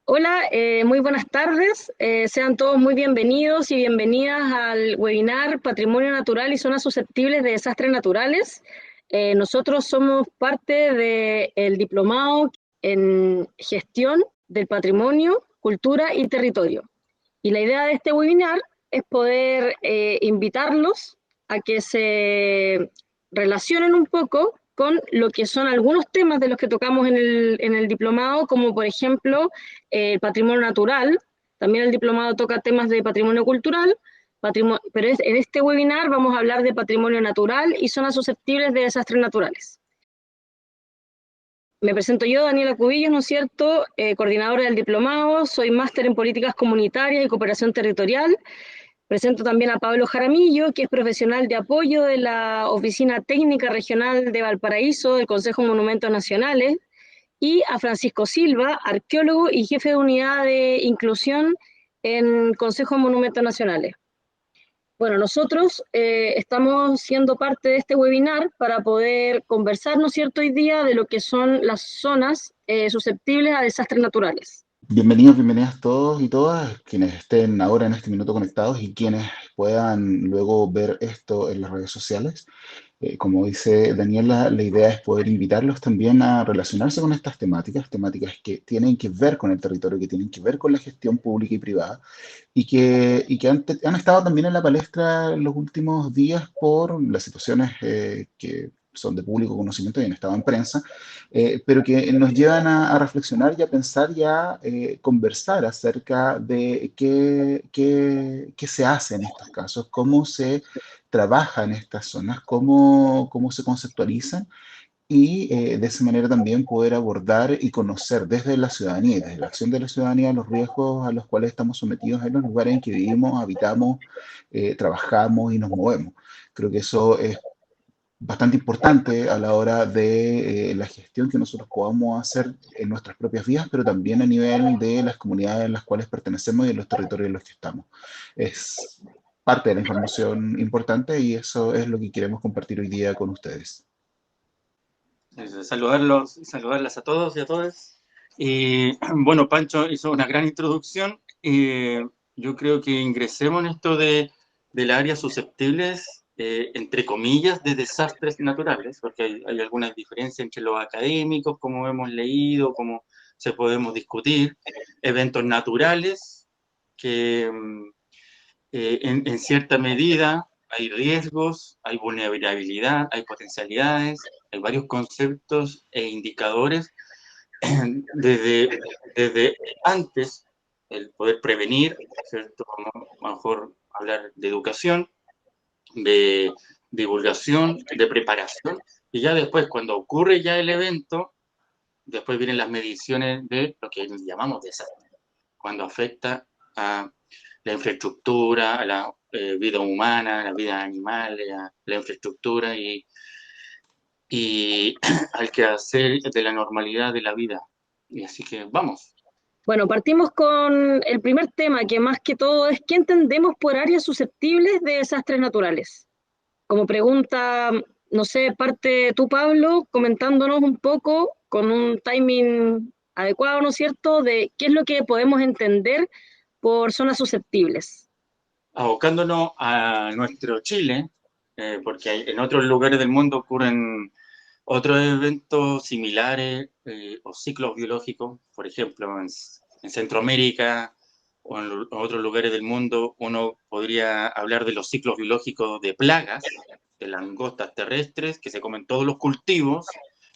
Hola, muy buenas tardes. Sean todos muy bienvenidos y bienvenidas al webinar Patrimonio Natural y Zonas Susceptibles de Desastres Naturales. Nosotros somos parte del diplomado en Gestión del Patrimonio, Cultura y Territorio. Y la idea de este webinar es poder invitarlos a que se relacionen un poco con lo que son algunos temas de los que tocamos en el diplomado, como por ejemplo el patrimonio natural. También el diplomado toca temas de patrimonio cultural, pero en este webinar vamos a hablar de patrimonio natural y zonas susceptibles de desastres naturales. Me presento yo, Daniela Cubillos, ¿no es cierto? Coordinadora del diplomado, soy máster en políticas comunitarias y cooperación territorial. Presento también a Pablo Jaramillo, que es profesional de apoyo de la Oficina Técnica Regional de Valparaíso del Consejo de Monumentos Nacionales, y a Francisco Silva, arqueólogo y jefe de unidad de inclusión en Consejo de Monumentos Nacionales. Bueno, nosotros estamos siendo parte de este webinar para poder conversar, ¿no es cierto?, hoy día de lo que son las zonas susceptibles a desastres naturales. Bienvenidos, bienvenidas todos y todas quienes estén ahora en este minuto conectados y quienes puedan luego ver esto en las redes sociales. Como dice Daniela, la idea es poder invitarlos también a relacionarse con estas temáticas, temáticas que tienen que ver con el territorio, que tienen que ver con la gestión pública y privada, y que han estado también en la palestra en los últimos días por las situaciones que son de público conocimiento y han estado en prensa, pero que nos llevan a reflexionar y a pensar y a conversar acerca de qué se hace en estos casos, cómo se trabaja en estas zonas, cómo se conceptualizan y de esa manera también poder abordar y conocer desde la ciudadanía y desde la acción de la ciudadanía los riesgos a los cuales estamos sometidos en los lugares en que vivimos, habitamos, trabajamos y nos movemos. Creo que eso es bastante importante a la hora de la gestión que nosotros podamos hacer en nuestras propias vidas, pero también a nivel de las comunidades a las cuales pertenecemos y de los territorios en los que estamos. Es parte de la información importante y eso es lo que queremos compartir hoy día con ustedes. Saludarlas a todos y a todas. Y bueno, Pancho hizo una gran introducción. Yo creo que ingresemos en esto de las áreas susceptibles, entre comillas, de desastres naturales, porque hay algunas diferencias entre los académicos, como hemos leído, como se podemos discutir, eventos naturales que en cierta medida hay riesgos, hay vulnerabilidad, hay potencialidades, hay varios conceptos e indicadores desde antes el poder prevenir, ¿cierto? A lo mejor hablar de educación, de divulgación, de preparación, y ya después, cuando ocurre ya el evento, después vienen las mediciones de lo que llamamos desastre, cuando afecta a la infraestructura, a la vida humana, a la vida animal, a la infraestructura y al quehacer de la normalidad de la vida. Y así que vamos. Bueno, partimos con el primer tema, que más que todo es ¿qué entendemos por áreas susceptibles de desastres naturales? Como pregunta, no sé, parte tú, Pablo, comentándonos un poco con un timing adecuado, ¿no es cierto?, de qué es lo que podemos entender por zonas susceptibles. Abocándonos a nuestro Chile, porque en otros lugares del mundo ocurren otros eventos similares o ciclos biológicos, por ejemplo, en Centroamérica o en otros lugares del mundo, uno podría hablar de los ciclos biológicos de plagas, de langostas terrestres que se comen todos los cultivos.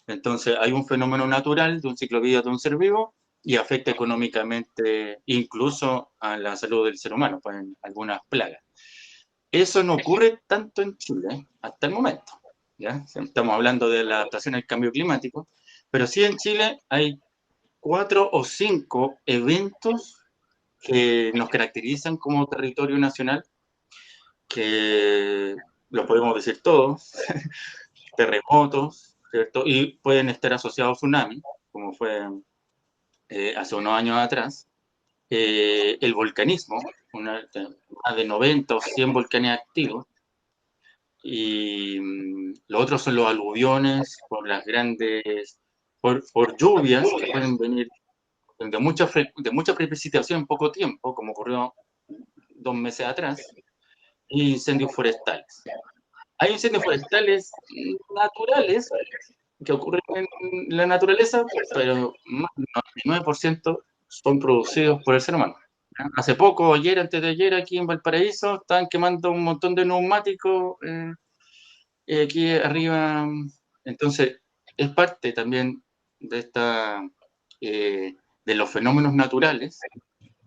Entonces hay un fenómeno natural de un ciclo de vida de un ser vivo y afecta económicamente incluso a la salud del ser humano, pues en algunas plagas. Eso no ocurre tanto en Chile hasta el momento. ¿Ya? Estamos hablando de la adaptación al cambio climático, pero sí en Chile hay 4 o 5 eventos que nos caracterizan como territorio nacional, que lo podemos decir todos, terremotos, ¿cierto? Y pueden estar asociados a tsunami, como fue hace unos años atrás. El volcanismo, más de 90 o 100 volcanes activos, y los otros son los aluviones por las grandes, por lluvias que pueden venir de mucha precipitación en poco tiempo, como ocurrió 2 meses atrás, y incendios forestales. Hay incendios forestales naturales que ocurren en la naturaleza, pero más del 99% son producidos por el ser humano. Hace poco, ayer, antes de ayer, aquí en Valparaíso, estaban quemando un montón de neumáticos aquí arriba. Entonces, es parte también de de los fenómenos naturales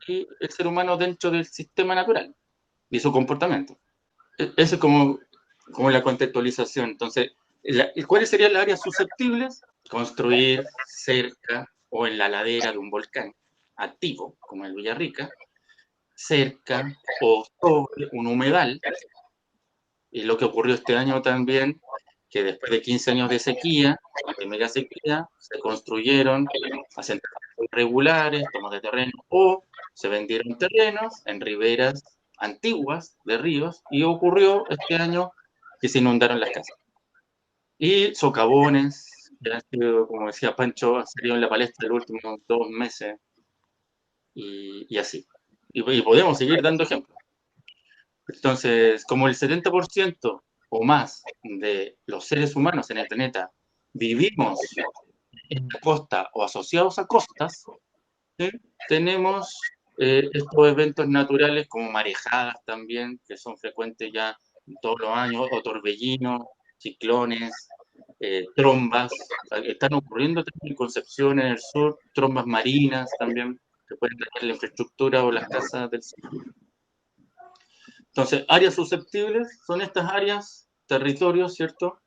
y el ser humano dentro del sistema natural y su comportamiento. Eso es como la contextualización. Entonces, ¿cuáles serían las áreas susceptibles? Construir cerca o en la ladera de un volcán activo, como el Villarrica, cerca o sobre un humedal, y lo que ocurrió este año también, que después de 15 años de sequía, de mega sequía, se construyeron asentamientos irregulares, tomas de terreno, o se vendieron terrenos en riberas antiguas de ríos, y ocurrió este año que se inundaron las casas. Y socavones, que han sido, como decía Pancho, han salido en la palestra los últimos 2 meses, y así. Y podemos seguir dando ejemplos. Entonces, como el 70% o más de los seres humanos en el planeta vivimos en la costa o asociados a costas, ¿sí? Tenemos estos eventos naturales como marejadas también, que son frecuentes ya todos los años, o torbellinos, ciclones, trombas. Están ocurriendo también en Concepción, en el sur, trombas marinas también, que pueden dañar la infraestructura o las casas del sur. Entonces, áreas susceptibles son estas áreas, territorios, ¿cierto?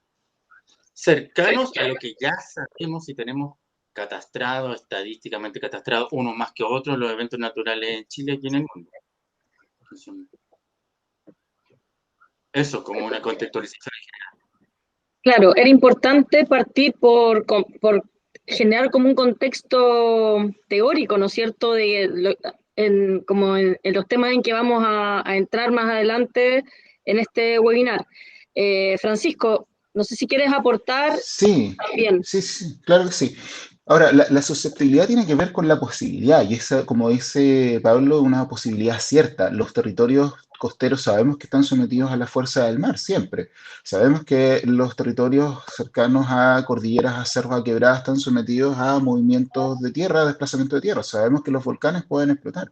Cercanos a lo que ya sabemos y tenemos catastrado, estadísticamente catastrado, unos más que otros, los eventos naturales en Chile y en el mundo. Eso como una contextualización. Claro, era importante partir por generar como un contexto teórico, ¿no es cierto?, como en los temas en que vamos a entrar más adelante en este webinar. Francisco, no sé si quieres aportar. Sí, Bien. sí, claro que sí. Ahora, la susceptibilidad tiene que ver con la posibilidad, y esa, como dice Pablo, una posibilidad cierta. Los territorios costeros sabemos que están sometidos a la fuerza del mar, siempre. Sabemos que los territorios cercanos a cordilleras, a cerros, a quebradas, están sometidos a movimientos de tierra, desplazamiento de tierra. Sabemos que los volcanes pueden explotar.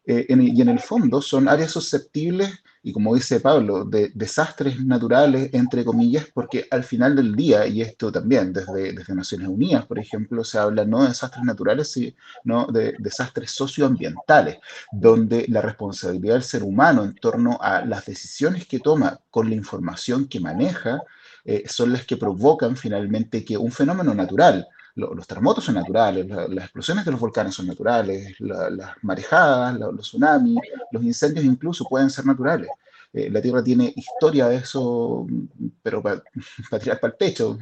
Y en el fondo son áreas susceptibles, y como dice Pablo, de desastres naturales, entre comillas, porque al final del día, y esto también desde Naciones Unidas, por ejemplo, se habla no de desastres naturales, sino de desastres socioambientales, donde la responsabilidad del ser humano en torno a las decisiones que toma con la información que maneja, son las que provocan finalmente que un fenómeno natural, los terremotos son naturales, las explosiones de los volcanes son naturales, las marejadas, los tsunamis, los incendios incluso pueden ser naturales. La Tierra tiene historia de eso, pero para tirar para el pecho.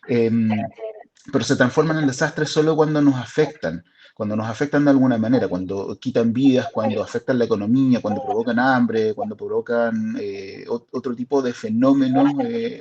Pero se transforman en desastres solo cuando nos afectan de alguna manera, cuando quitan vidas, cuando afectan la economía, cuando provocan hambre, cuando provocan otro tipo de fenómenos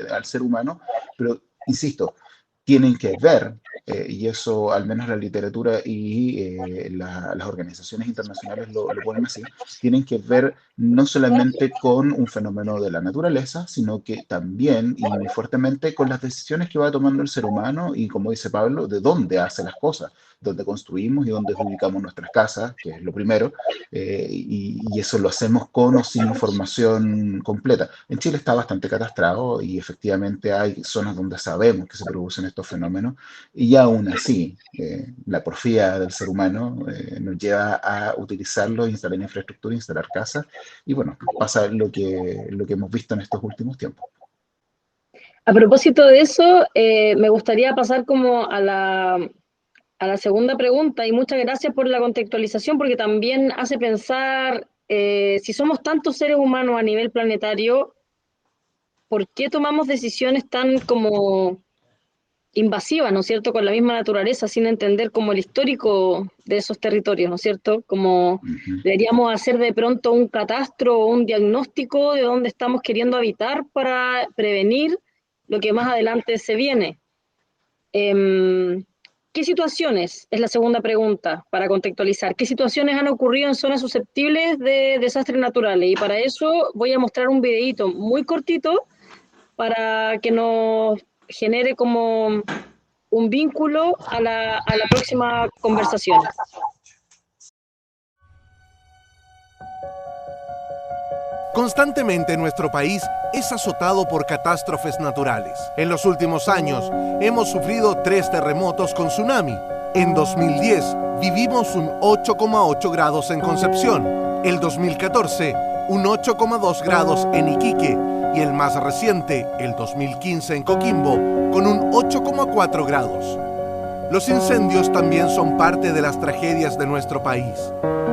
al ser humano. Pero, insisto, tienen que ver, y eso al menos la literatura y las organizaciones internacionales lo ponen así, tienen que ver no solamente con un fenómeno de la naturaleza, sino que también y muy fuertemente con las decisiones que va tomando el ser humano y, como dice Pablo, de dónde hace las cosas, dónde construimos y dónde ubicamos nuestras casas, que es lo primero, y eso lo hacemos con o sin información completa. En Chile está bastante catastrado y efectivamente hay zonas donde sabemos que se producen estos fenómenos y aún así la porfía del ser humano nos lleva a utilizarlo, instalar infraestructura, instalar casas y bueno, pasa lo que hemos visto en estos últimos tiempos. A propósito de eso, me gustaría pasar como a la segunda pregunta y muchas gracias por la contextualización porque también hace pensar si somos tantos seres humanos a nivel planetario, ¿por qué tomamos decisiones tan como invasivas, ¿no es cierto?, con la misma naturaleza sin entender como el histórico de esos territorios, ¿no es cierto? Como deberíamos hacer de pronto un catastro o un diagnóstico de dónde estamos queriendo habitar para prevenir lo que más adelante se viene. ¿Qué situaciones, es la segunda pregunta para contextualizar, qué situaciones han ocurrido en zonas susceptibles de desastres naturales? Y para eso voy a mostrar un videíto muy cortito para que nos genere como un vínculo a la próxima conversación. Constantemente nuestro país es azotado por catástrofes naturales. En los últimos años hemos sufrido 3 terremotos con tsunami. En 2010 vivimos un 8,8 grados en Concepción. El 2014 un 8,2 grados en Iquique y el más reciente, el 2015 en Coquimbo, con un 8,4 grados. Los incendios también son parte de las tragedias de nuestro país.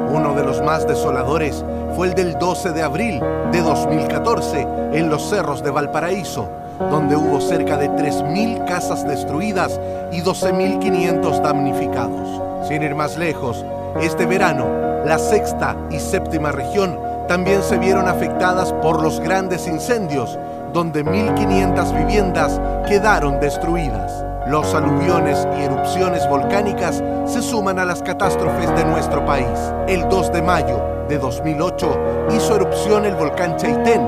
Uno de los más desoladores fue el del 12 de abril de 2014 en los cerros de Valparaíso, donde hubo cerca de 3.000 casas destruidas y 12.500 damnificados. Sin ir más lejos, este verano, la sexta y séptima región también se vieron afectadas por los grandes incendios, donde 1.500 viviendas quedaron destruidas. Los aluviones y erupciones volcánicas se suman a las catástrofes de nuestro país. El 2 de mayo de 2008 hizo erupción el volcán Chaitén,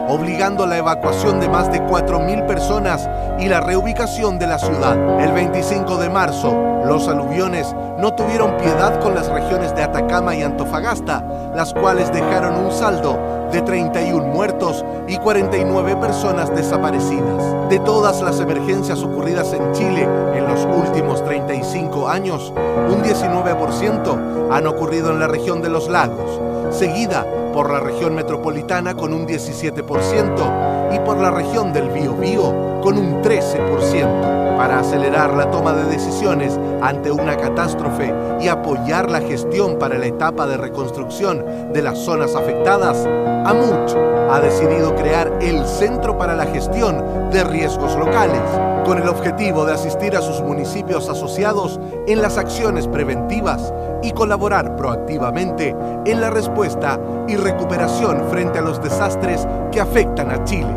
obligando la evacuación de más de 4.000 personas y la reubicación de la ciudad. El 25 de marzo, los aluviones no tuvieron piedad con las regiones de Atacama y Antofagasta, las cuales dejaron un saldo de 31 muertos y 49 personas desaparecidas. De todas las emergencias ocurridas en Chile en los últimos 35 años, un 19% han ocurrido en la región de los lagos, seguida por la región metropolitana con un 17% y por la región del Biobío con un 13%. Para acelerar la toma de decisiones ante una catástrofe y apoyar la gestión para la etapa de reconstrucción de las zonas afectadas, AMUCH ha decidido crear el Centro para la Gestión de Riesgos Locales, con el objetivo de asistir a sus municipios asociados en las acciones preventivas y colaborar proactivamente en la respuesta y recuperación frente a los desastres que afectan a Chile.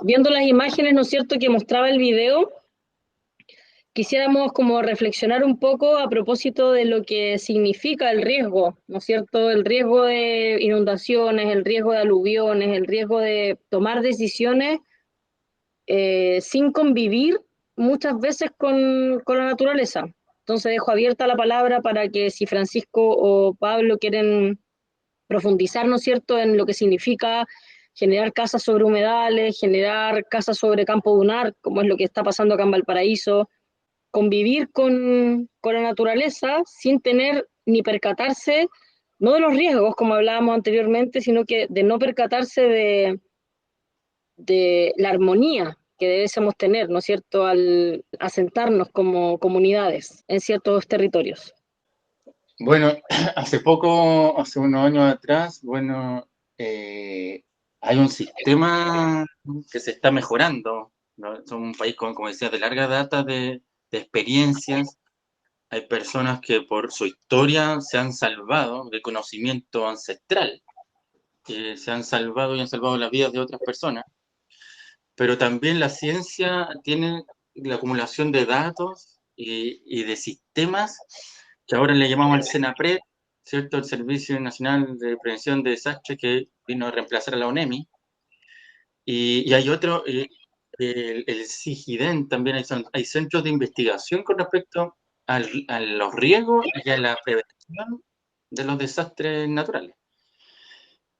Viendo las imágenes, ¿no es cierto?, que mostraba el video, quisiéramos como reflexionar un poco a propósito de lo que significa el riesgo, ¿no es cierto? El riesgo de inundaciones, el riesgo de aluviones, el riesgo de tomar decisiones sin convivir muchas veces con la naturaleza. Entonces dejo abierta la palabra para que si Francisco o Pablo quieren profundizar, ¿no es cierto?, en lo que significa generar casas sobre humedales, generar casas sobre campo dunar, como es lo que está pasando acá en Valparaíso, convivir con la naturaleza sin tener ni percatarse, no de los riesgos, como hablábamos anteriormente, sino que de no percatarse de la armonía que debemos tener, ¿no es cierto?, al asentarnos como comunidades en ciertos territorios. Bueno, hace poco, hace unos años atrás, bueno, hay un sistema que se está mejorando, ¿no? Somos un país, como decía, de larga data de experiencias. Hay personas que por su historia se han salvado de conocimiento ancestral, que se han salvado y han salvado las vidas de otras personas. Pero también la ciencia tiene la acumulación de datos y de sistemas que ahora le llamamos el CENAPRED, ¿cierto? El Servicio Nacional de Prevención de Desastres, que vino a reemplazar a la ONEMI. Y hay otro, el CIGIDEN, también hay centros de investigación con respecto a los riesgos y a la prevención de los desastres naturales.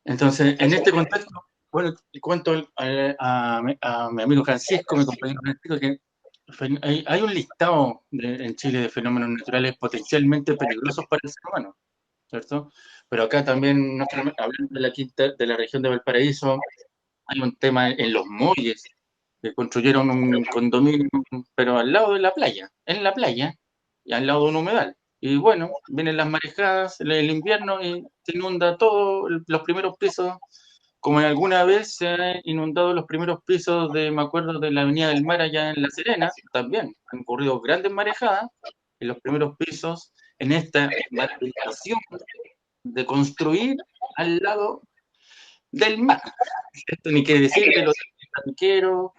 Entonces, en este contexto, bueno, cuento a mi amigo Francisco, mi compañero Francisco, que hay un listado en Chile de fenómenos naturales potencialmente peligrosos para el ser humano, ¿cierto? Pero acá también, hablando de la quinta, de la región de Valparaíso, hay un tema en los Molles, que construyeron un condominio, pero al lado de la playa, en la playa, y al lado de un humedal. Y bueno, vienen las marejadas, el invierno, y se inunda todo, los primeros pisos, como alguna vez se han inundado los primeros pisos me acuerdo, de la Avenida del Mar allá en La Serena, también han ocurrido grandes marejadas en los primeros pisos, en esta tentación de construir al lado del mar. Esto ni quiere decir de los piqueros,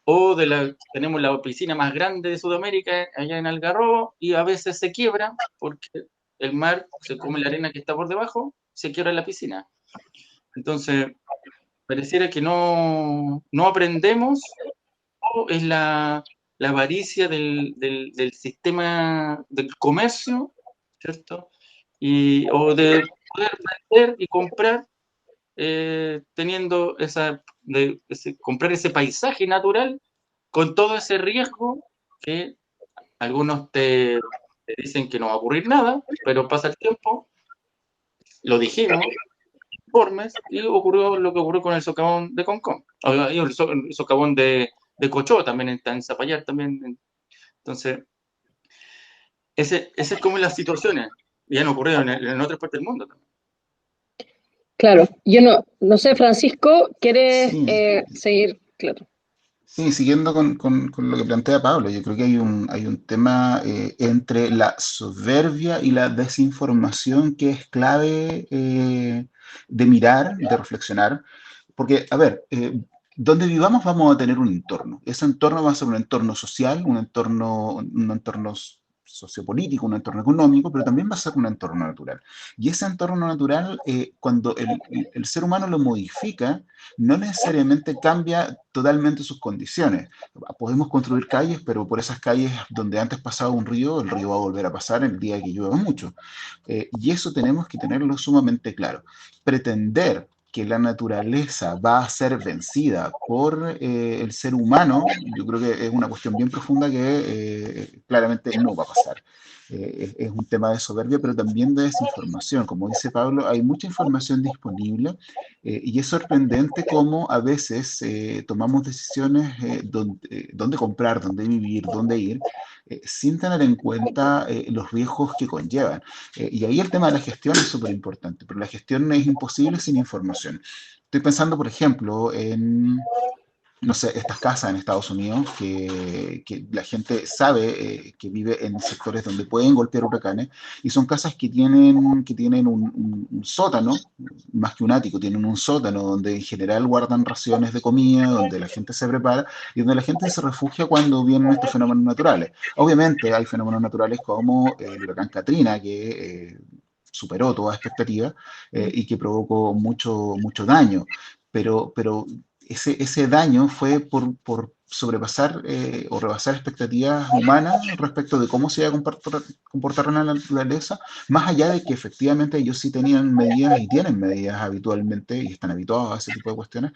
o tenemos la piscina más grande de Sudamérica, allá en Algarrobo, y a veces se quiebra porque el mar se come la arena que está por debajo, se quiebra la piscina. Entonces, pareciera que no aprendemos, o es la avaricia del sistema del comercio, ¿cierto? O de poder vender y comprar, teniendo comprar ese paisaje natural con todo ese riesgo que algunos te dicen que no va a ocurrir nada, pero pasa el tiempo, lo dijimos, informes, y ocurrió lo que ocurrió con el socavón de Concón, y el socavón de Cochó también está en Zapallar también. Entonces, ese es como las situaciones, y han ocurrido en otras partes del mundo también. Claro, yo no sé, Francisco, ¿quieres Sí, seguir? Claro. sí, siguiendo con lo que plantea Pablo, yo creo que hay un tema entre la soberbia y la desinformación que es clave de mirar, de reflexionar, porque, a ver, donde vivamos vamos a tener un entorno. Ese entorno va a ser un entorno social, un entorno sociopolítico, un entorno económico, pero también va a ser un entorno natural. Y ese entorno natural, cuando el ser humano lo modifica, no necesariamente cambia totalmente sus condiciones. Podemos construir calles, pero por esas calles donde antes pasaba un río, el río va a volver a pasar el día que llueva mucho. Y eso tenemos que tenerlo sumamente claro. Pretender que la naturaleza va a ser vencida por el ser humano, yo creo que es una cuestión bien profunda que claramente no va a pasar. Es un tema de soberbia, pero también de desinformación. Como dice Pablo, hay mucha información disponible y es sorprendente cómo a veces tomamos decisiones dónde comprar, dónde vivir, dónde ir, sin tener en cuenta los riesgos que conllevan. Y ahí el tema de la gestión es súper importante, pero la gestión es imposible sin información. Estoy pensando, por ejemplo, en, no sé, estas casas en Estados Unidos que la gente sabe que vive en sectores donde pueden golpear huracanes y son casas que tienen un sótano, más que un ático, tienen un sótano donde en general guardan raciones de comida, donde la gente se prepara y donde la gente se refugia cuando vienen estos fenómenos naturales. Obviamente hay fenómenos naturales como el huracán Katrina, que superó toda expectativa y que provocó mucho daño, pero ese daño fue por sobrepasar o rebasar expectativas humanas respecto de cómo se iba a comportar la naturaleza, más allá de que efectivamente ellos sí tenían medidas y tienen medidas habitualmente y están habituados a ese tipo de cuestiones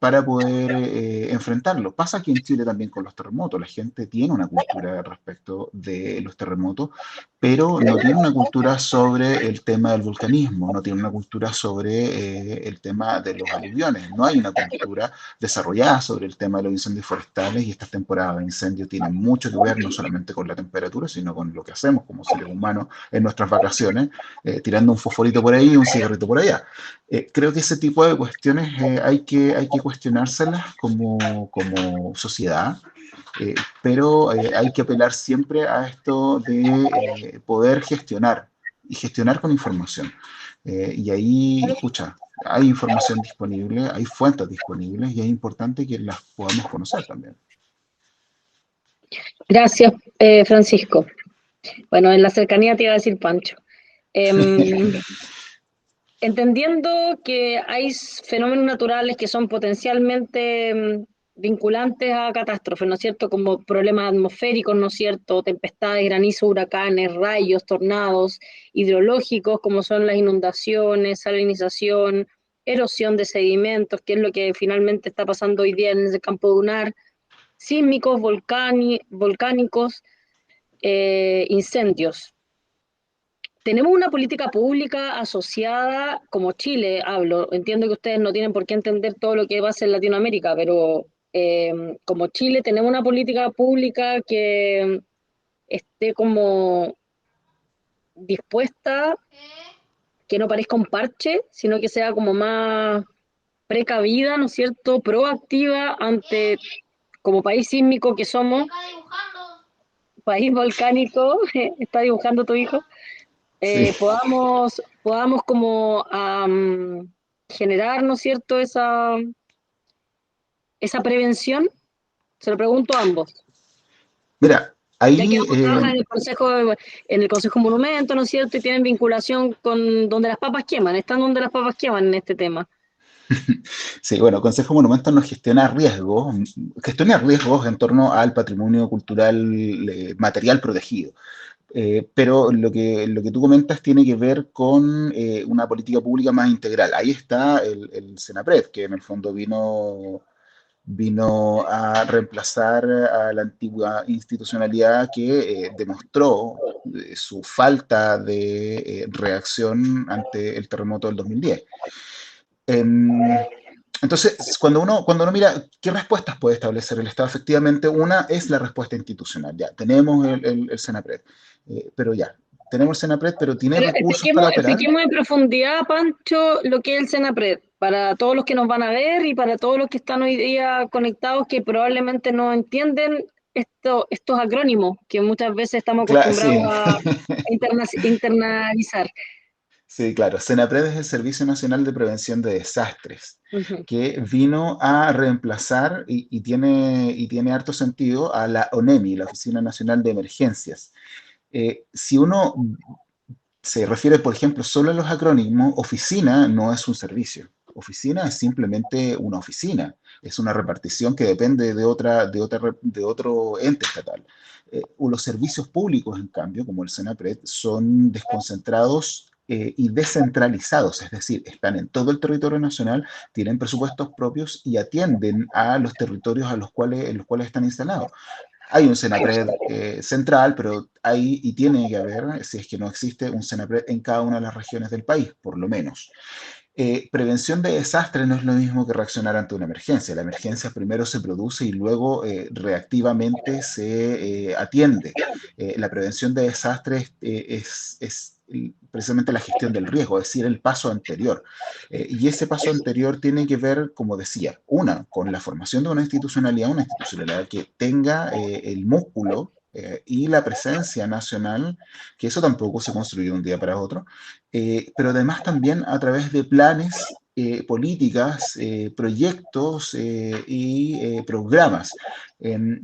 para poder enfrentarlo. Pasa aquí en Chile también con los terremotos. La gente tiene una cultura respecto de los terremotos, pero no tiene una cultura sobre el tema del volcanismo, no tiene una cultura sobre el tema de los aluviones, no hay una cultura desarrollada sobre el tema de los incendios forestales y estas temporadas de incendio tienen mucho que ver no solamente con la temperatura, sino con lo que hacemos como seres humanos en nuestras vacaciones, tirando un fosforito por ahí y un cigarrito por allá. Creo que ese tipo de cuestiones hay que cuestionárselas como sociedad. Pero hay que apelar siempre a esto de poder gestionar y gestionar con información. Y ahí, pucha, hay información disponible, hay fuentes disponibles y es importante que las podamos conocer también. Gracias, Francisco. Bueno, en la cercanía te iba a decir Pancho. Entendiendo que hay fenómenos naturales que son potencialmente vinculantes a catástrofes, ¿no es cierto? Como problemas atmosféricos, ¿no es cierto? Tempestades, granizo, huracanes, rayos, tornados, hidrológicos, como son las inundaciones, salinización, erosión de sedimentos, que es lo que finalmente está pasando hoy día en el campo dunar, sísmicos, volcánicos, incendios. Tenemos una política pública asociada, como Chile, hablo, entiendo que ustedes no tienen por qué entender todo lo que pasa en Latinoamérica, pero como Chile tenemos una política pública que esté como dispuesta, que no parezca un parche, sino que sea como más precavida, ¿no es cierto?, proactiva ante, como país sísmico que somos, país volcánico, está dibujando tu hijo, Sí. podamos como generar, ¿no es cierto?, esa prevención. Se lo pregunto a ambos. Mira, Ya que ahí ambos trabajan en el Consejo Monumento, ¿no es cierto?, y tienen vinculación con donde las papas queman, están donde las papas queman en este tema. sí, bueno, Consejo Monumentos nos gestiona riesgos en torno al patrimonio cultural material protegido. Pero lo que tú comentas tiene que ver con una política pública más integral. Ahí está el Senapred, que en el fondo vino a reemplazar a la antigua institucionalidad que demostró su falta de reacción ante el terremoto del 2010. Entonces, cuando uno mira qué respuestas puede establecer el Estado, efectivamente, una es la respuesta institucional. Ya, tenemos el Senapred, pero ya, tenemos el Senapred, pero ¿tiene Pero recursos para operar? expliquemos en profundidad, Pancho, lo que es el Senapred, para todos los que nos van a ver y para todos los que están hoy día conectados que probablemente no entienden estos acrónimos que muchas veces estamos Claro, acostumbrados sí. a internalizar. Sí, claro. Senapred es el Servicio Nacional de Prevención de Desastres, Ujú. que vino a reemplazar y tiene harto sentido a la ONEMI, la Oficina Nacional de Emergencias. Si uno se refiere, por ejemplo, solo a los acrónimos, oficina no es un servicio. Oficina es simplemente una oficina, es una repartición que depende de otro ente estatal. O los servicios públicos, en cambio, como el Senapred, son desconcentrados y descentralizados, es decir, están en todo el territorio nacional, tienen presupuestos propios y atienden a los territorios en los cuales están instalados. Hay un Senapred central, pero hay y tiene que haber, si es que no existe, un Senapred en cada una de las regiones del país, por lo menos. Prevención de desastres no es lo mismo que reaccionar ante una emergencia. La emergencia primero se produce y luego reactivamente se atiende. La prevención de desastres es precisamente la gestión del riesgo, es decir, el paso anterior. Y ese paso anterior tiene que ver, como decía, con la formación de una institucionalidad que tenga el músculo y la presencia nacional, que eso tampoco se construyó de un día para otro, pero además también a través de planes, políticas, proyectos y programas.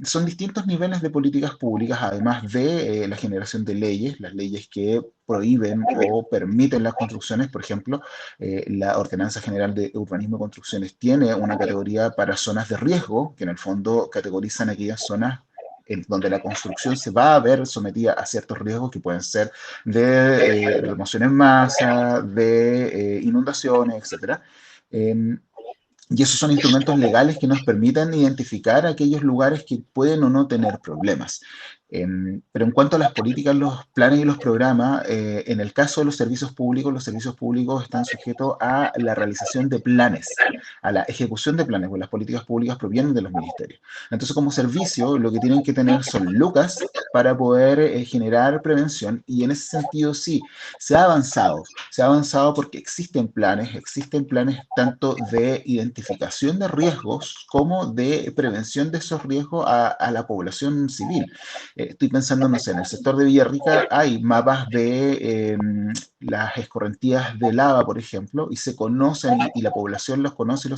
Son distintos niveles de políticas públicas, además de la generación de leyes, las leyes que prohíben o permiten las construcciones. Por ejemplo, la Ordenanza General de Urbanismo y Construcciones tiene una categoría para zonas de riesgo, que en el fondo categorizan aquellas zonas en donde la construcción se va a ver sometida a ciertos riesgos que pueden ser de remoción en masa, de inundaciones, etcétera. Y esos son instrumentos legales que nos permiten identificar aquellos lugares que pueden o no tener problemas. Pero en cuanto a las políticas, los planes y los programas, en el caso de los servicios públicos están sujetos a la realización de planes, a la ejecución de planes, porque las políticas públicas provienen de los ministerios. Entonces, como servicio, lo que tienen que tener son lucas para poder generar prevención, y en ese sentido sí, se ha avanzado porque existen planes tanto de identificación de riesgos como de prevención de esos riesgos a la población civil. Estoy pensando, no sé, en el sector de Villarrica hay mapas de las escorrentías de lava, por ejemplo, y se conocen y la población los conoce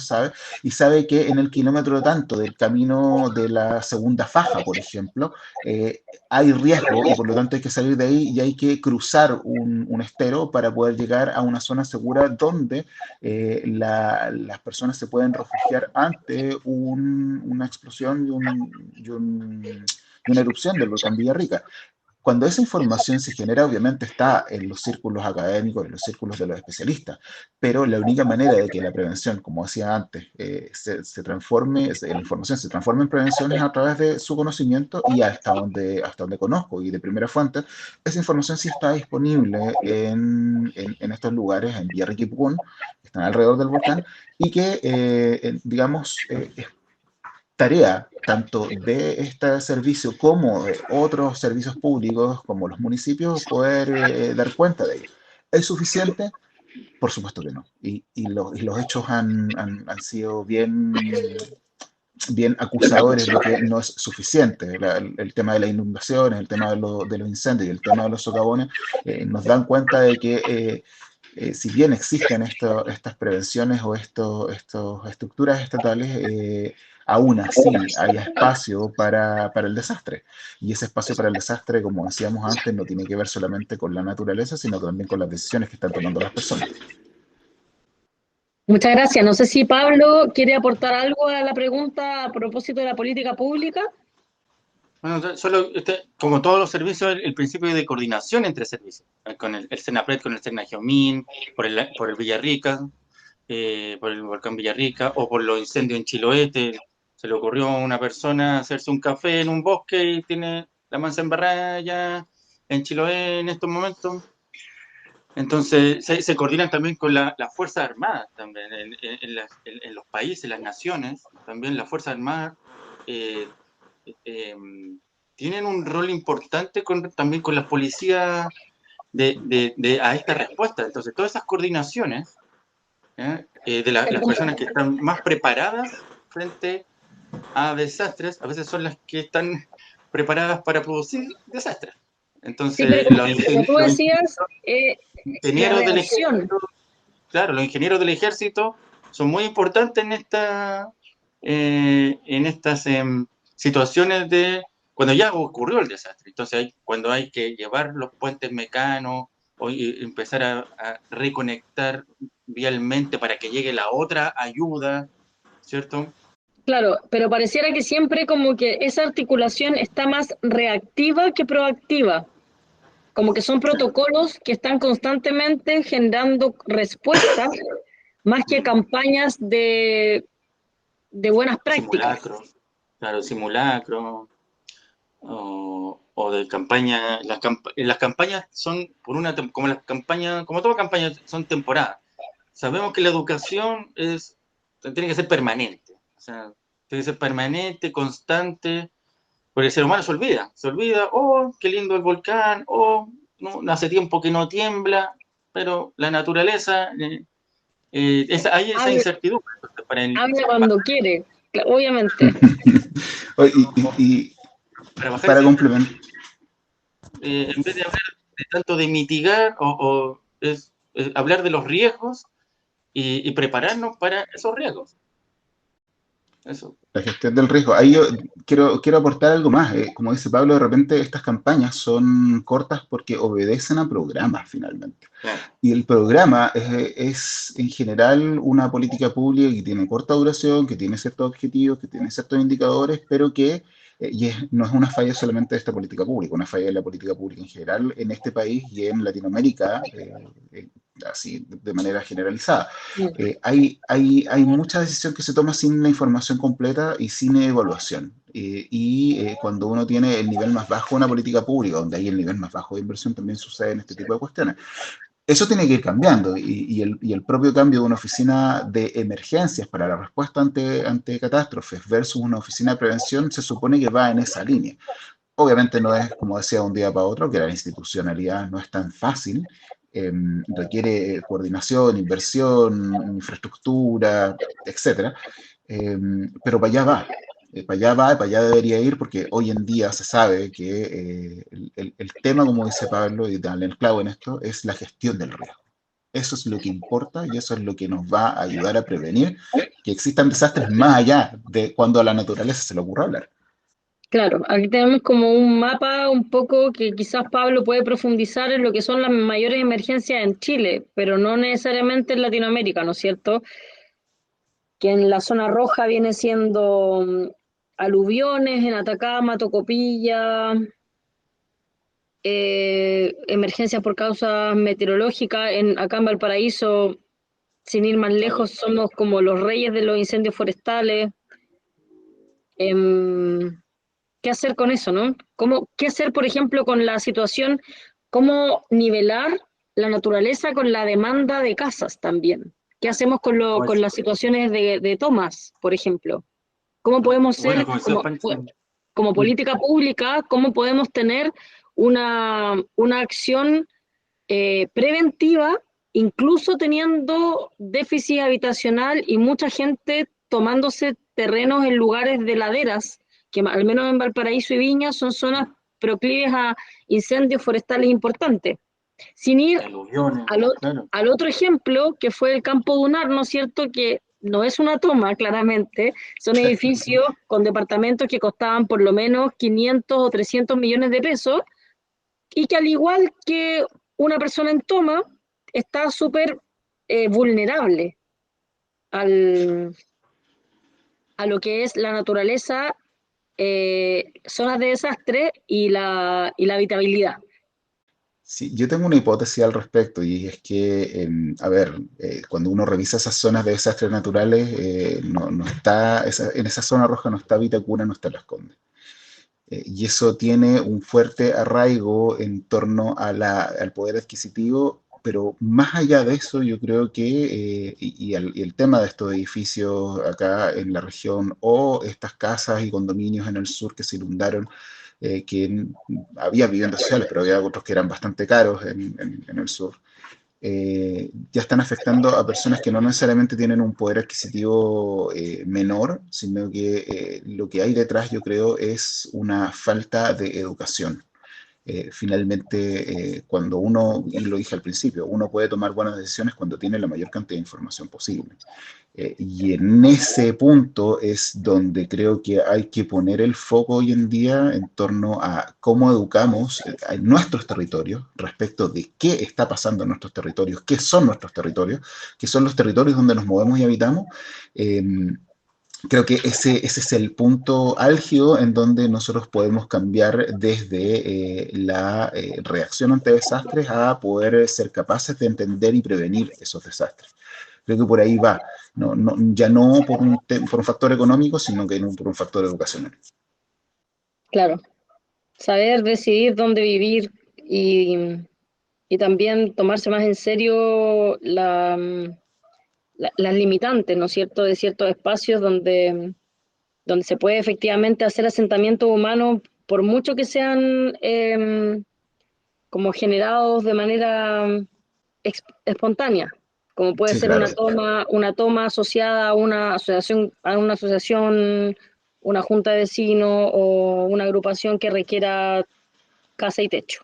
y sabe que en el kilómetro tanto del camino de la segunda faja, por ejemplo, hay riesgo y por lo tanto hay que salir de ahí y hay que cruzar un estero para poder llegar a una zona segura donde las personas se pueden refugiar ante una explosión y una erupción del volcán Villarrica. Cuando esa información se genera, obviamente está en los círculos académicos, en los círculos de los especialistas, pero la única manera de que la prevención, como decía antes, se transforme, la información se transforme en prevención es a través de su conocimiento, y hasta donde conozco y de primera fuente, esa información sí está disponible en estos lugares, en Villarrica y Pucón, que están alrededor del volcán, y que, digamos, es tarea tanto de este servicio como de otros servicios públicos, como los municipios, poder dar cuenta de ello. ¿Es suficiente? Por supuesto que no. Y los hechos han sido bien acusadores de que no es suficiente. El tema de las inundaciones, el tema de los incendios y el tema de los socavones nos dan cuenta de que si bien existen estas prevenciones o estas estructuras estatales, aún así hay espacio para el desastre. Y ese espacio para el desastre, como decíamos antes, no tiene que ver solamente con la naturaleza, sino también con las decisiones que están tomando las personas. Muchas gracias. No sé si Pablo quiere aportar algo a la pregunta a propósito de la política pública. Bueno, solo, como todos los servicios, el principio de coordinación entre servicios, con el Senapred, con el Senagiomin, por el Villarrica, por el volcán Villarrica, o por los incendios en Chiloé. Se le ocurrió a una persona hacerse un café en un bosque y tiene la mansa embarrada ya en Chiloé en estos momentos. Entonces, se coordinan también con las Fuerzas Armadas, también, en los países, las naciones, también las Fuerzas Armadas tienen un rol importante también con las policías a esta respuesta. Entonces, todas esas coordinaciones de las personas que están más preparadas frente a desastres, a veces son las que están preparadas para producir desastres. Entonces, sí, pero como tú decías, la ingenieros del reacción. ejército, claro, los ingenieros del ejército son muy importantes en estas situaciones de cuando ya ocurrió el desastre. Entonces, cuando hay que llevar los puentes mecanos o empezar a reconectar vialmente para que llegue la otra ayuda, ¿cierto? Claro, pero pareciera que siempre como que esa articulación está más reactiva que proactiva. Como que son protocolos que están constantemente generando respuestas más que campañas de buenas prácticas. Simulacros, claro, simulacros, o de campaña. Las campañas son, como toda campaña, son temporadas. Sabemos que la educación tiene que ser permanente, o sea, tiene que ser permanente, constante, porque el ser humano se olvida, oh, qué lindo el volcán, oh, no hace tiempo que no tiembla, pero la naturaleza, hay esa incertidumbre. Habla cuando quiere, obviamente. Para bajar para complementar, en vez de hablar tanto de mitigar, es hablar de los riesgos y prepararnos para esos riesgos. Eso. la gestión del riesgo. Ahí yo quiero aportar algo más. Como dice Pablo, de repente estas campañas son cortas porque obedecen a programas finalmente. Claro. Y el programa es en general una política pública que tiene corta duración, que tiene ciertos objetivos, que tiene ciertos indicadores, pero que no es una falla solamente de esta política pública, una falla de la política pública en general en este país y en Latinoamérica, así de manera generalizada. Hay mucha decisión que se toma sin la información completa y sin evaluación. Cuando uno tiene el nivel más bajo de una política pública, donde hay el nivel más bajo de inversión, también suceden este tipo de cuestiones. Eso tiene que ir cambiando y el propio cambio de una oficina de emergencias para la respuesta ante catástrofes versus una oficina de prevención se supone que va en esa línea. Obviamente no es, como decía, de un día para otro, que la institucionalidad no es tan fácil, requiere coordinación, inversión, infraestructura, etcétera, pero para allá va. Para allá debería ir, porque hoy en día se sabe que el tema, como dice Pablo, y darle el clavo en esto, es la gestión del riesgo. Eso es lo que importa y eso es lo que nos va a ayudar a prevenir que existan desastres más allá de cuando a la naturaleza se le ocurra hablar. Claro, aquí tenemos como un mapa un poco que quizás Pablo puede profundizar en lo que son las mayores emergencias en Chile, pero no necesariamente en Latinoamérica, ¿no es cierto? Que en la zona roja viene siendo aluviones, en Atacama, Tocopilla, emergencias por causas meteorológicas, acá en Valparaíso, sin ir más lejos, somos como los reyes de los incendios forestales. ¿Qué hacer con eso, no? ¿Qué hacer, por ejemplo, con la situación, cómo nivelar la naturaleza con la demanda de casas también? ¿Qué hacemos con las situaciones de tomas, por ejemplo? ¿Cómo podemos ser, como política pública, cómo podemos tener una acción preventiva, incluso teniendo déficit habitacional y mucha gente tomándose terrenos en lugares de laderas, que al menos en Valparaíso y Viña son zonas proclives a incendios forestales importantes? Sin ir aluviones, al, claro. al otro ejemplo, que fue el Campo Dunar, ¿no es cierto? Que no es una toma, claramente, son edificios con departamentos que costaban por lo menos 500 o 300 millones de pesos, y que al igual que una persona en toma, está súper vulnerable al, a lo que es la naturaleza, zonas de desastre y la habitabilidad. Sí, yo tengo una hipótesis al respecto y es que, a ver, cuando uno revisa esas zonas de desastres naturales, no está, en esa zona roja no está Vitacura, no está Las Condes. Y eso tiene un fuerte arraigo en torno a al poder adquisitivo, pero más allá de eso, yo creo que, y el tema de estos edificios acá en la región, o estas casas y condominios en el sur que se inundaron, que había viviendas sociales, pero había otros que eran bastante caros en el sur, ya están afectando a personas que no necesariamente tienen un poder adquisitivo menor, sino que lo que hay detrás, yo creo, es una falta de educación. Finalmente, cuando uno, y lo dije al principio, uno puede tomar buenas decisiones cuando tiene la mayor cantidad de información posible. Y en ese punto es donde creo que hay que poner el foco hoy en día en torno a cómo educamos en nuestros territorios respecto de qué está pasando en nuestros territorios, qué son nuestros territorios, qué son los territorios donde nos movemos y habitamos. Eh, Creo que ese es el punto álgido en donde nosotros podemos cambiar desde la reacción ante desastres a poder ser capaces de entender y prevenir esos desastres. Creo que por ahí va, ya no por un factor económico, sino que por un factor educacional. Claro, saber decidir dónde vivir y también tomarse más en serio las limitantes, ¿no es cierto?, de ciertos espacios donde se puede efectivamente hacer asentamientos humanos, por mucho que sean como generados de manera espontánea, como puede Sí, ser claro. una toma asociada a una asociación, una junta de vecinos o una agrupación que requiera casa y techo.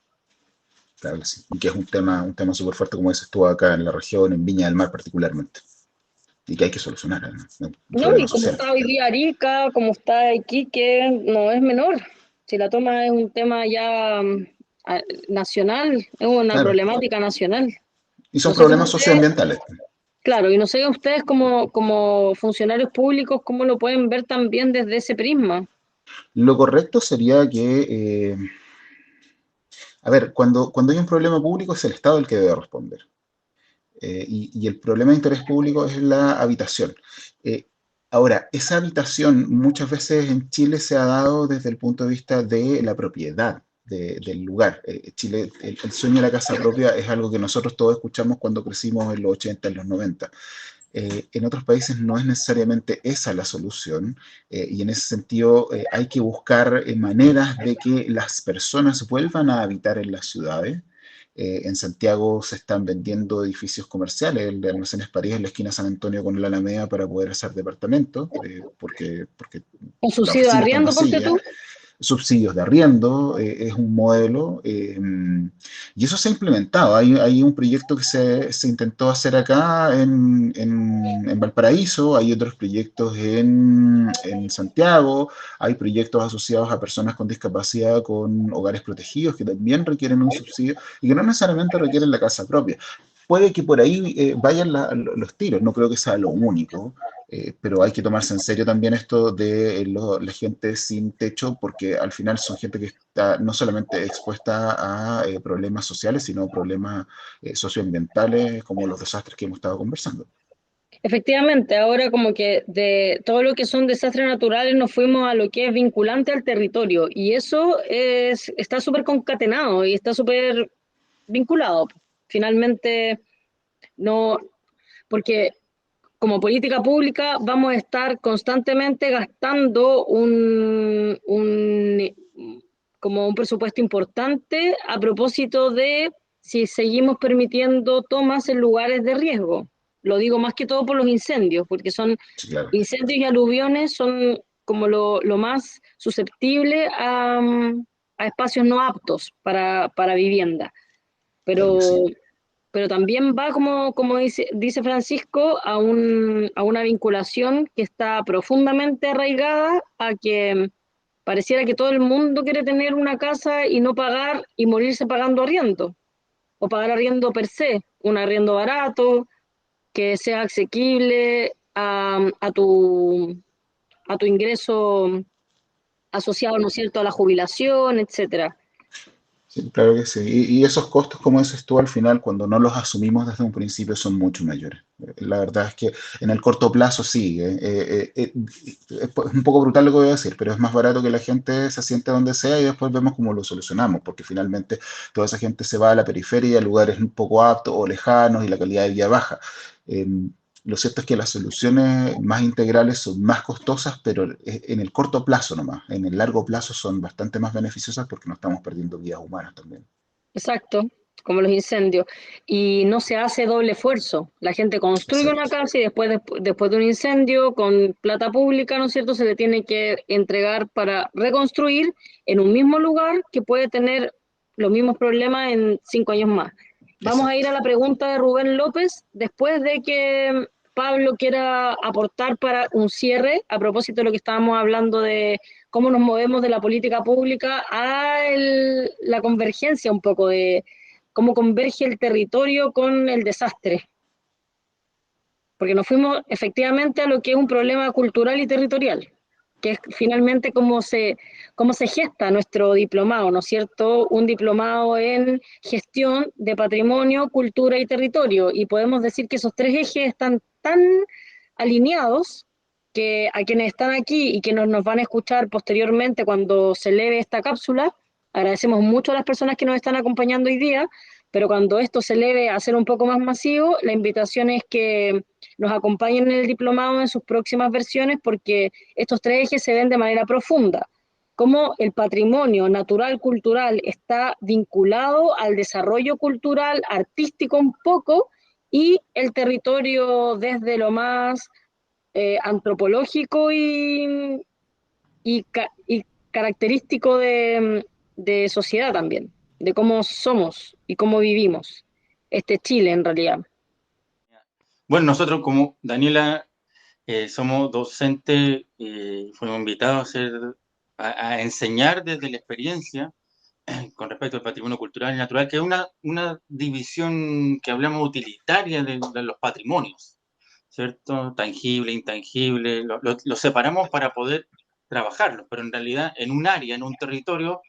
Claro que sí. Y que es un tema súper fuerte, como dices tú, acá en la región, en Viña del Mar particularmente. Y que hay que solucionar, ¿no? Un No, problema y como social. está hoy día Arica, como está Iquique, no es menor. Si la toma es un tema ya nacional, es una Claro. problemática nacional. Y son No sé cómo problemas ustedes, socioambientales. claro, y no sé ustedes como funcionarios públicos, cómo lo pueden ver también desde ese prisma. Lo correcto sería que, a ver, cuando hay un problema público es el Estado el que debe responder. Y el problema de interés público es la habitación. Eh, Ahora, esa habitación muchas veces en Chile se ha dado desde el punto de vista de la propiedad del lugar. Chile, el sueño de la casa propia es algo que nosotros todos escuchamos cuando crecimos en los 80, en los 90. En otros países no es necesariamente esa la solución, y en ese sentido hay que buscar maneras de que las personas vuelvan a habitar en las ciudades. En Santiago se están vendiendo edificios comerciales, el de Almacenes París en la esquina San Antonio con la Alameda para poder hacer departamentos, porque Un las subsidio de oficinas están arriendo, ponte vacías, tú. subsidios de arriendo, es un modelo, y eso se ha implementado. Hay un proyecto que se intentó hacer acá en Valparaíso, hay otros proyectos en Santiago, hay proyectos asociados a personas con discapacidad con hogares protegidos que también requieren un subsidio y que no necesariamente requieren la casa propia. Puede que por ahí vayan los tiros, no creo que sea lo único, pero hay que tomarse en serio también esto de la gente sin techo, porque al final son gente que está no solamente expuesta a problemas sociales, sino problemas socioambientales, como los desastres que hemos estado conversando. Efectivamente, ahora como que de todo lo que son desastres naturales nos fuimos a lo que es vinculante al territorio y está súper concatenado y está súper vinculado. Finalmente, no, porque como política pública vamos a estar constantemente gastando como un presupuesto importante a propósito de si seguimos permitiendo tomas en lugares de riesgo. Lo digo más que todo por los incendios, porque son Sí, claro. incendios y aluviones son como lo más susceptible a espacios no aptos para vivienda. Claro que pero, sí. pero también va, como dice Francisco, a una vinculación que está profundamente arraigada a que pareciera que todo el mundo quiere tener una casa y no pagar y morirse pagando arriendo, o pagar arriendo per se, un arriendo barato, que sea asequible a tu ingreso asociado, ¿no es cierto?, a la jubilación, etcétera. Sí, claro que sí. Y esos costos, como dices tú, al final, cuando no los asumimos desde un principio, son mucho mayores. La verdad es que en el corto plazo sí. Es un poco brutal lo que voy a decir, pero es más barato que la gente se siente donde sea y después vemos cómo lo solucionamos, porque finalmente toda esa gente se va a la periferia, a lugares un poco aptos o lejanos y la calidad de vida baja. Eh, lo cierto es que las soluciones más integrales son más costosas, pero en el corto plazo nomás. En el largo plazo son bastante más beneficiosas porque no estamos perdiendo vidas humanas también. Exacto, como los incendios. Y no se hace doble esfuerzo. La gente construye una Exacto. casa y después de un incendio, con plata pública, ¿no es cierto?, se le tiene que entregar para reconstruir en un mismo lugar que puede tener los mismos problemas en 5 años más. Vamos a ir Exacto. a la pregunta de Rubén López después de que Pablo quiera aportar para un cierre a propósito de lo que estábamos hablando de cómo nos movemos de la política pública a la convergencia un poco de cómo converge el territorio con el desastre. Porque nos fuimos efectivamente a lo que es un problema cultural y territorial, que es finalmente cómo se gesta nuestro diplomado, ¿no es cierto? Un diplomado en gestión de patrimonio, cultura y territorio. Y podemos decir que esos tres ejes están tan alineados que a quienes están aquí y que nos van a escuchar posteriormente cuando se eleve esta cápsula, agradecemos mucho a las personas que nos están acompañando hoy día, pero cuando esto se eleve a ser un poco más masivo, la invitación es que nos acompañen en el diplomado en sus próximas versiones porque estos tres ejes se ven de manera profunda. Cómo el patrimonio natural cultural está vinculado al desarrollo cultural, artístico un poco, y el territorio desde lo más antropológico y característico de sociedad también, de cómo somos y cómo vivimos este Chile en realidad. Bueno, nosotros como Daniela somos docentes, fuimos invitados a enseñar desde la experiencia con respecto al patrimonio cultural y natural, que es una división que hablamos utilitaria de los patrimonios, ¿cierto? Tangible, intangible, lo separamos para poder trabajarlo, pero en realidad en un área, en un territorio,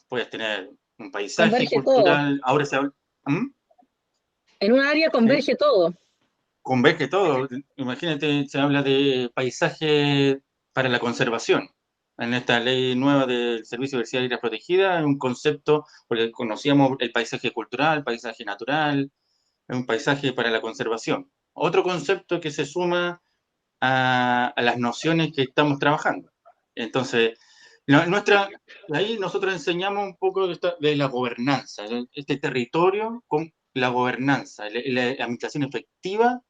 puedes tener un paisaje Converge todo. cultural, ahora se habla... ¿Mm? En un área ¿Sí? converge todo. Converge todo. Imagínate, se habla de paisaje para la conservación. En esta ley nueva del Servicio de Diversidad de Áreas Protegidas, es un concepto, porque conocíamos el paisaje cultural, paisaje natural, es un paisaje para la conservación. Otro concepto que se suma a las nociones que estamos trabajando. Entonces, ahí nosotros enseñamos un poco de la gobernanza, este territorio con la gobernanza, la administración efectiva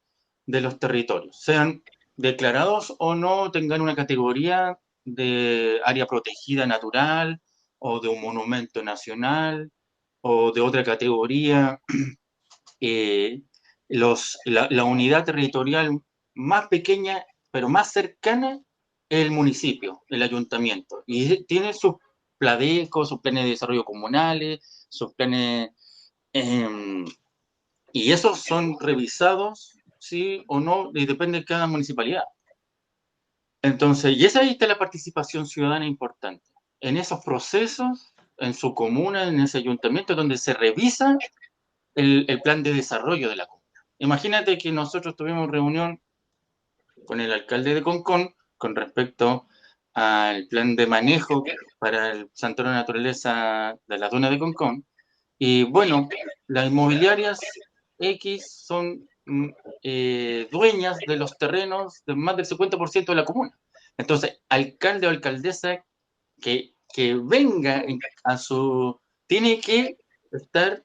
de los territorios, sean declarados o no, tengan una categoría de área protegida natural o de un monumento nacional o de otra categoría. eh, la unidad territorial más pequeña, pero más cercana, es el municipio, el ayuntamiento. Y tiene sus PLADECO, sus planes de desarrollo comunales, sus planes... Eh, y esos son revisados, sí o no, y depende de cada municipalidad. Entonces, y esa ahí está la participación ciudadana importante. En esos procesos, en su comuna, en ese ayuntamiento, donde se revisa el plan de desarrollo de la comuna. Imagínate que nosotros tuvimos reunión con el alcalde de Concón con respecto al plan de manejo para el santuario de naturaleza de la zona de Concón. Y bueno, las inmobiliarias X son dueñas de los terrenos de más del 50% de la comuna. Entonces, alcalde o alcaldesa que venga a su... tiene que estar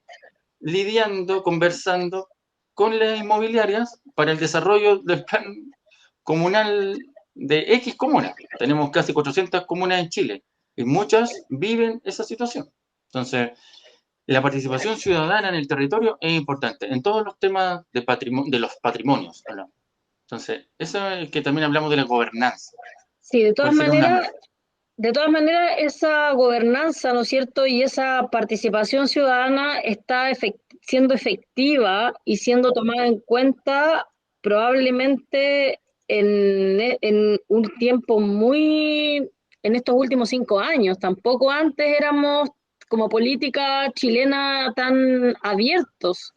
lidiando, conversando con las inmobiliarias para el desarrollo del plan comunal de X comunas. Tenemos casi 400 comunas en Chile y muchas viven esa situación. Entonces, La participación ciudadana en el territorio es importante, en todos los temas de los patrimonios, ¿no? Entonces, eso es que también hablamos de la gobernanza. Sí, ¿Cuál sería una? de todas maneras, esa gobernanza, ¿no es cierto? Y esa participación ciudadana está siendo efectiva y siendo tomada en cuenta probablemente en un tiempo en estos últimos 5 años. Tampoco antes éramos como política chilena tan abiertos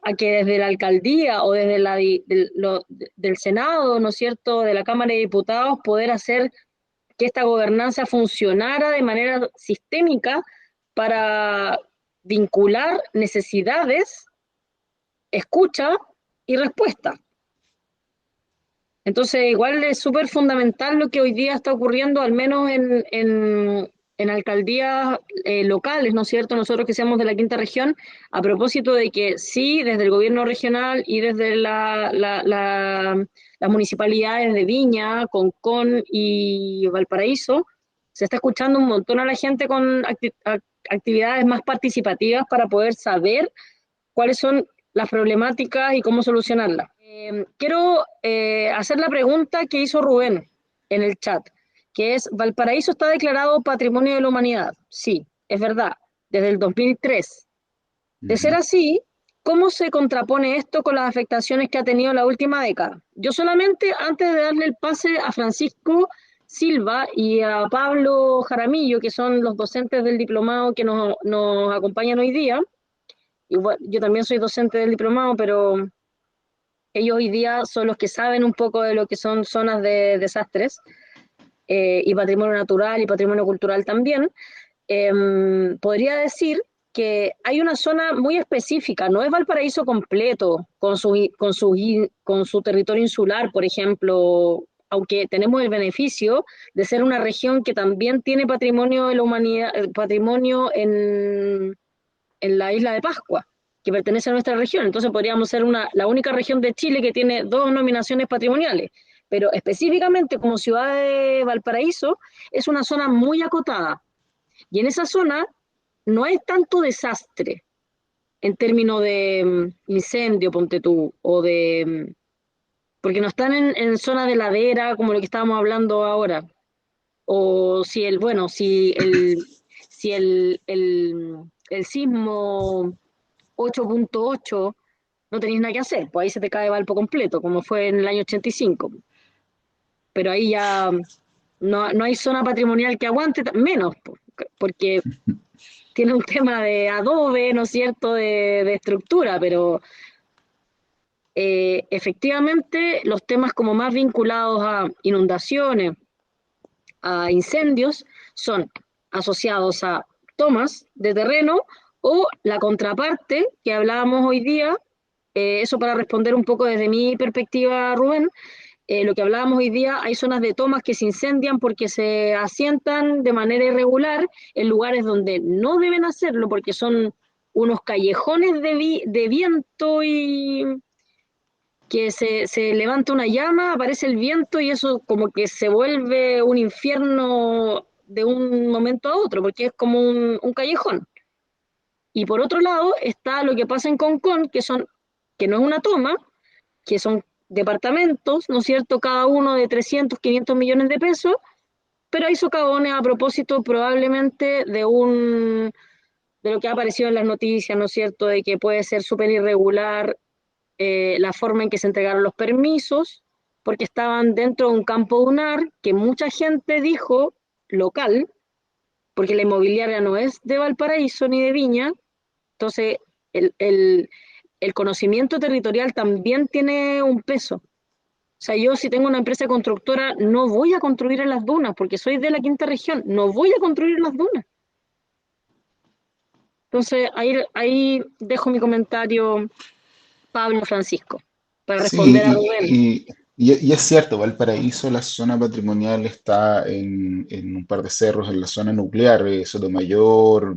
a que desde la alcaldía o desde del Senado, ¿no es cierto?, de la Cámara de Diputados, poder hacer que esta gobernanza funcionara de manera sistémica para vincular necesidades, escucha y respuesta. Entonces, igual es súper fundamental lo que hoy día está ocurriendo, al menos en alcaldías locales, ¿no es cierto? Nosotros que seamos de la quinta región, a propósito de que sí, desde el gobierno regional y desde las municipalidades de Viña, Concón y Valparaíso, se está escuchando un montón a la gente con actividades más participativas para poder saber cuáles son las problemáticas y cómo solucionarlas. Quiero hacer la pregunta que hizo Rubén en el chat, que es, ¿Valparaíso está declarado Patrimonio de la Humanidad? Sí, es verdad, desde el 2003. De ser así, ¿cómo se contrapone esto con las afectaciones que ha tenido la última década? Yo solamente, antes de darle el pase a Francisco Silva y a Pablo Jaramillo, que son los docentes del diplomado que nos acompañan hoy día, igual, yo también soy docente del diplomado, pero ellos hoy día son los que saben un poco de lo que son zonas de desastres y patrimonio natural y patrimonio cultural también. Podría decir que hay una zona muy específica, no es Valparaíso completo, con su territorio insular, por ejemplo, aunque tenemos el beneficio de ser una región que también tiene patrimonio de la humanidad, patrimonio en la isla de Pascua, que pertenece a nuestra región. Entonces podríamos ser la única región de Chile que tiene 2 nominaciones patrimoniales. Pero específicamente como ciudad de Valparaíso es una zona muy acotada. Y en esa zona no hay tanto desastre en términos de incendio, ponte tú, o de... porque no están en zonas de ladera como lo que estábamos hablando ahora. O si el sismo 8.8, no tenéis nada que hacer, pues ahí se te cae Valpo completo, como fue en el año 85. Pero ahí ya no hay zona patrimonial que aguante, menos, porque tiene un tema de adobe, ¿no es cierto?, de estructura, pero efectivamente los temas como más vinculados a inundaciones, a incendios, son asociados a tomas de terreno o la contraparte que hablábamos hoy día, eso para responder un poco desde mi perspectiva, Rubén, lo que hablábamos hoy día, hay zonas de tomas que se incendian porque se asientan de manera irregular en lugares donde no deben hacerlo, porque son unos callejones de viento y que se levanta una llama, aparece el viento y eso como que se vuelve un infierno de un momento a otro, porque es como un callejón. Y por otro lado está lo que pasa en Concón, que no es una toma, que son departamentos, ¿no es cierto?, cada uno de 300, 500 millones de pesos, pero hay socavones a propósito probablemente de lo que ha aparecido en las noticias, ¿no es cierto?, de que puede ser súper irregular la forma en que se entregaron los permisos, porque estaban dentro de un campo dunar que mucha gente dijo local, porque la inmobiliaria no es de Valparaíso ni de Viña, entonces el conocimiento territorial también tiene un peso. O sea, yo si tengo una empresa constructora no voy a construir en las dunas, porque soy de la quinta región, no voy a construir en las dunas. Entonces ahí dejo mi comentario, Pablo Francisco, para responder a Sí, Rubén. y es cierto, Valparaíso, la zona patrimonial está en un par de cerros, en la zona nuclear, Sotomayor,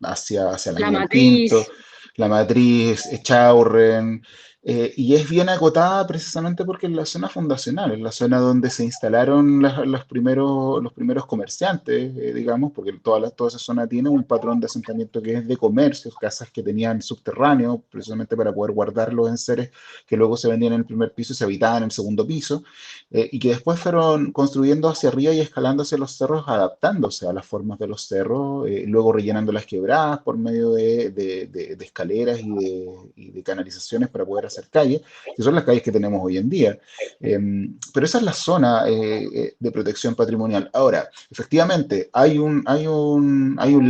hacia la La Miguel Pinto, matriz, La Matriz, Echaurren, y es bien acotada precisamente porque es la zona fundacional, es la zona donde se instalaron los primeros comerciantes, digamos, porque toda esa zona tiene un patrón de asentamiento que es de comercios, casas que tenían subterráneos, precisamente para poder guardar los enseres que luego se vendían en el primer piso y se habitaban en el segundo piso, y que después fueron construyendo hacia arriba y escalando hacia los cerros, adaptándose a las formas de los cerros, luego rellenando las quebradas por medio de escaleras y de canalizaciones para poder hacer calles, que son las calles que tenemos hoy en día. Pero esa es la zona de protección patrimonial. Ahora, efectivamente, hay un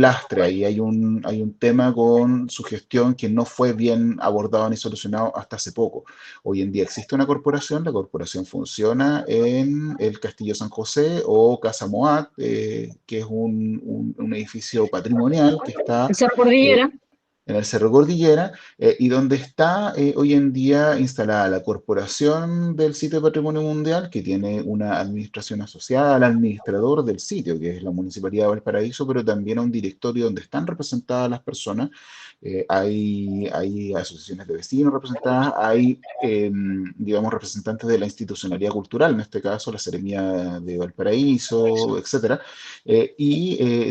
lastre ahí, hay un tema con su gestión que no fue bien abordado ni solucionado hasta hace poco. Hoy en día existe una corporación, la corporación funciona en el Castillo San José o Casa Moat, que es un edificio patrimonial que está Esa eh, cordillera. en el Cerro Cordillera, y donde está hoy en día instalada la Corporación del Sitio de Patrimonio Mundial, que tiene una administración asociada al administrador del sitio, que es la Municipalidad de Valparaíso, pero también a un directorio donde están representadas las personas. Hay asociaciones de vecinos representadas, hay, digamos, representantes de la institucionalidad cultural, en este caso la Seremía de Valparaíso, etcétera,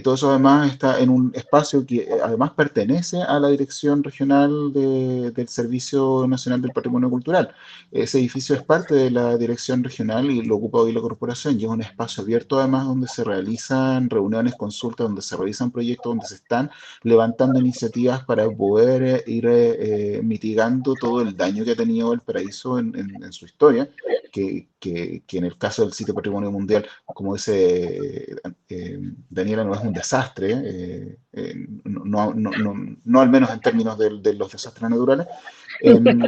todo eso además está en un espacio que además pertenece a la Dirección Regional del Servicio Nacional del Patrimonio Cultural. Ese edificio es parte de la Dirección Regional y lo ocupa hoy la corporación, y es un espacio abierto además donde se realizan reuniones, consultas, donde se realizan proyectos, donde se están levantando iniciativas para poder ir mitigando todo el daño que ha tenido el paraíso en su historia, que en el caso del sitio Patrimonio Mundial, como dice Daniela, no es un desastre, no al menos en términos de los desastres naturales,